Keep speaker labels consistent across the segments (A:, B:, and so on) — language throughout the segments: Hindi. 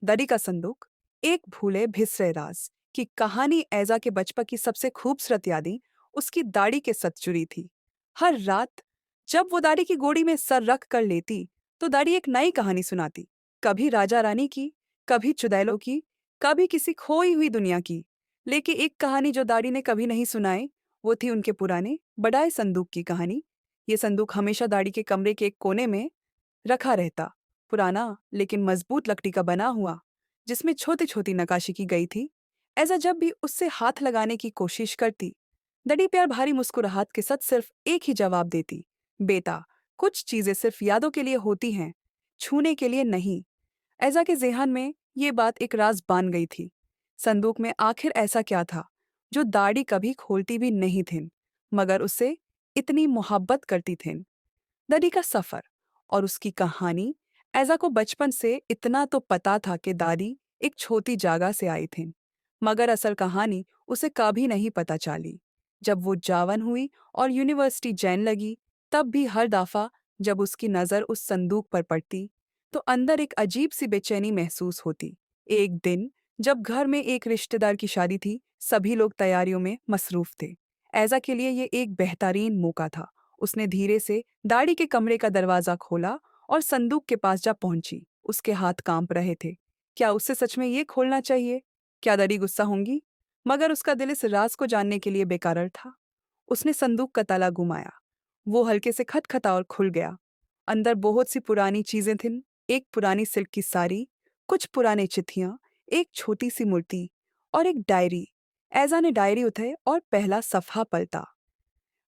A: दरी का संदूक, एक भूले भिसरे राज की कहानी ऐजा के बचपन की सबसे खूबसूरत यादें उसकी दाढ़ी के साथ जुड़ी थी। हर रात जब वो दाढ़ी की गोड़ी में सर रख कर लेती, तो दाढ़ी एक नई कहानी सुनाती। कभी राजा रानी की, कभी चुड़ैलों की, कभी किसी खोई हुई दुनिया की। लेकिन एक कहानी जो दाढ़ी ने कभी नहीं सुनाई, वो थी उनके पुराने बड़ाए संदूक की कहानी। ये संदूक हमेशा दाढ़ी के कमरे के एक कोने में रखा रहता, पुराना लेकिन मजबूत लकड़ी का बना हुआ, जिसमें छोटी छोटी नकाशी की गई थी। ऐसा जब भी उससे हाथ लगाने की कोशिश करती, दड़ी प्यार भारी मुस्कुराहट के साथ सिर्फ एक ही जवाब देती, बेटा, कुछ चीजें सिर्फ यादों के लिए होती हैं, छूने के लिए नहीं। ऐसा के जेहन में ये बात एक राज बन गई थी। संदूक में आखिर ऐसा क्या था जो दाढ़ी कभी खोलती भी नहीं थी, मगर उससे इतनी मोहब्बत करती थीं। दरी का सफर और उसकी कहानी। ऐजा को बचपन से इतना तो पता था कि दादी एक छोटी जगह से आई थी, मगर असल कहानी उसे कभी नहीं पता चली। जब वो जवान हुई और यूनिवर्सिटी जाने लगी, तब भी हर दफा जब उसकी नज़र उस संदूक पर पड़ती, तो अंदर एक अजीब सी बेचैनी महसूस होती। एक दिन जब घर में एक रिश्तेदार की शादी थी, सभी लोग तैयारियों में मसरूफ थे। ऐजा के लिए ये एक बेहतरीन मौका था। उसने धीरे से दाढ़ी के कमरे का दरवाजा खोला और संदूक के पास जा पहुंची। उसके हाथ कांप रहे थे। क्या उसे सच में ये खोलना चाहिए? क्या दरी गुस्सा होंगी? मगर उसका दिल इस राज को जानने के लिए बेकरार था। उसने संदूक का ताला घुमाया। वो हल्के से खटखटा और खुल गया। अंदर बहुत सी पुरानी चीजें थीं। एक पुरानी सिल्क की साड़ी, कुछ पुराने चिट्ठियां, एक छोटी सी मूर्ति और एक डायरी। ऐजा ने डायरी उठाई और पहला सफ़ा पलटा।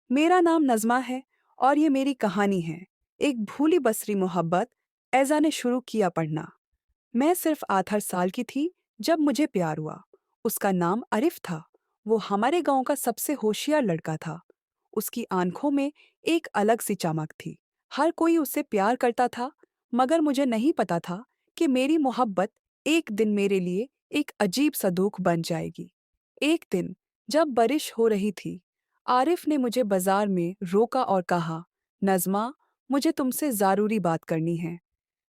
A: मेरा नाम नज़मा है और ये मेरी कहानी है। एक भूली बसरी मोहब्बत। ऐजा ने शुरू किया पढ़ना। मैं सिर्फ 8 साल की थी जब मुझे प्यार हुआ। उसका नाम आरिफ था। वो हमारे गांव का सबसे होशियार लड़का था। उसकी आंखों में एक अलग सी चमक थी। हर कोई उससे प्यार करता था, मगर मुझे नहीं पता था कि मेरी मोहब्बत एक दिन मेरे लिए एक अजीब सा दुख बन जाएगी। एक दिन जब बारिश हो रही थी, आरिफ ने मुझे बाजार में रोका और कहा, नज़मा, मुझे तुमसे ज़रूरी बात करनी है।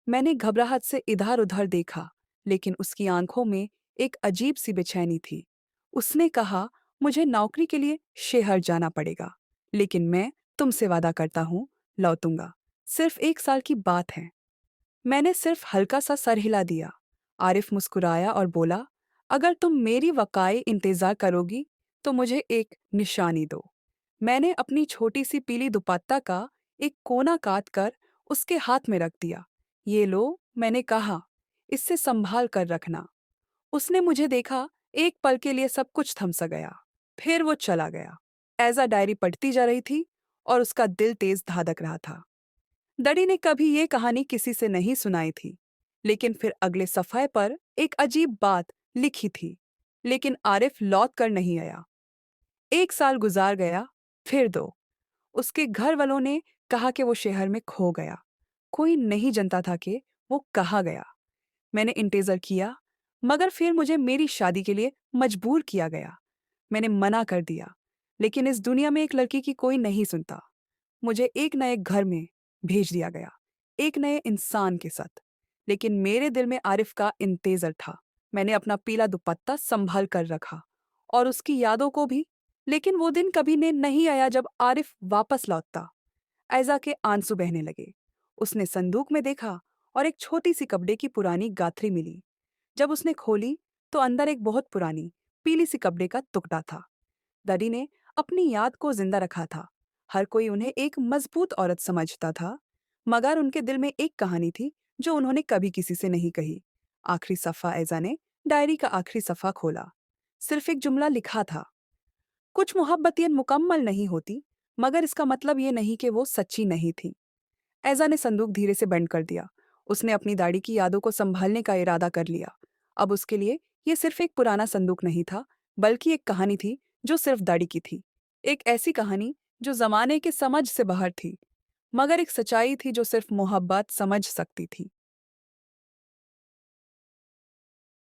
A: मैंने घबराहट से इधर-उधर देखा, लेकिन उसकी आंखों में एक अजीब सी बेचैनी थी। उसने कहा, मुझे नौकरी के लिए शहर जाना पड़ेगा, लेकिन मैं तुमसे वादा करता हूँ, लौटूंगा। सिर्फ 1 साल की बात है। मैंने सिर्फ हल्का सा सर हिला दिया। आरिफ मुस्कुराया और बोला, अगर तुम मेरी वकाई इंतजार करोगी, तो मुझे एक निशानी दो। मैंने अपनी छोटी सी पीली दुपट्टा का एक कोना काट कर उसके हाथ में रख दिया। ये लो, मैंने कहा, इससे संभाल कर रखना। उसने मुझे देखा। एक पल के लिए सब कुछ थम सा गया। फिर वो चला गया। ऐजा डायरी पढ़ती जा रही थी और उसका दिल तेज धड़क रहा था। दड़ी ने कभी ये कहानी किसी से नहीं सुनाई थी, लेकिन फिर अगले सफ़े पर एक अजीब बात लिखी थी। लेकिन आरिफ लौट कर नहीं आया। 1 साल गुजार गया, फिर 2। उसके घर वालों ने कहा कि वो शहर में खो गया। कोई नहीं जानता था कि वो कहाँ गया। मैंने इंतज़ार किया, मगर फिर मुझे मेरी शादी के लिए मजबूर किया गया। मैंने मना कर दिया, लेकिन इस दुनिया में एक लड़की की कोई नहीं सुनता। मुझे एक नए घर में भेज दिया गया, एक नए इंसान के साथ। लेकिन मेरे दिल में आरिफ का इंतज़ार था। मैंने अपना पीला दुपट्टा संभाल कर रखा और उसकी यादों को भी। लेकिन वो दिन कभी ने नहीं आया जब आरिफ वापस लौटता। ऐजा के आंसू बहने लगे। उसने संदूक में देखा और एक छोटी सी कपड़े की पुरानी गाथरी मिली। जब उसने खोली, तो अंदर एक बहुत पुरानी पीली सी कपड़े का टुकड़ा था। दरी ने अपनी याद को जिंदा रखा था। हर कोई उन्हें एक मजबूत औरत समझता था, मगर उनके दिल में एक कहानी थी जो उन्होंने कभी किसी से नहीं कही। आखिरी सफ़ा। ऐजा ने डायरी का आखिरी सफ़ा खोला। सिर्फ एक जुमला लिखा था, कुछ मोहब्बतें मुकम्मल नहीं होती, मगर इसका मतलब ये नहीं कि वो सच्ची नहीं थी। ऐजा ने संदूक धीरे से बंद कर दिया। उसने अपनी दाढ़ी की यादों को संभालने का इरादा कर लिया। अब उसके लिए ये सिर्फ एक पुराना संदूक नहीं था, बल्कि एक कहानी थी जो सिर्फ दाढ़ी की थी। एक ऐसी कहानी जो जमाने के समझ से बाहर थी, मगर एक सच्चाई थी जो सिर्फ मोहब्बत समझ सकती थी।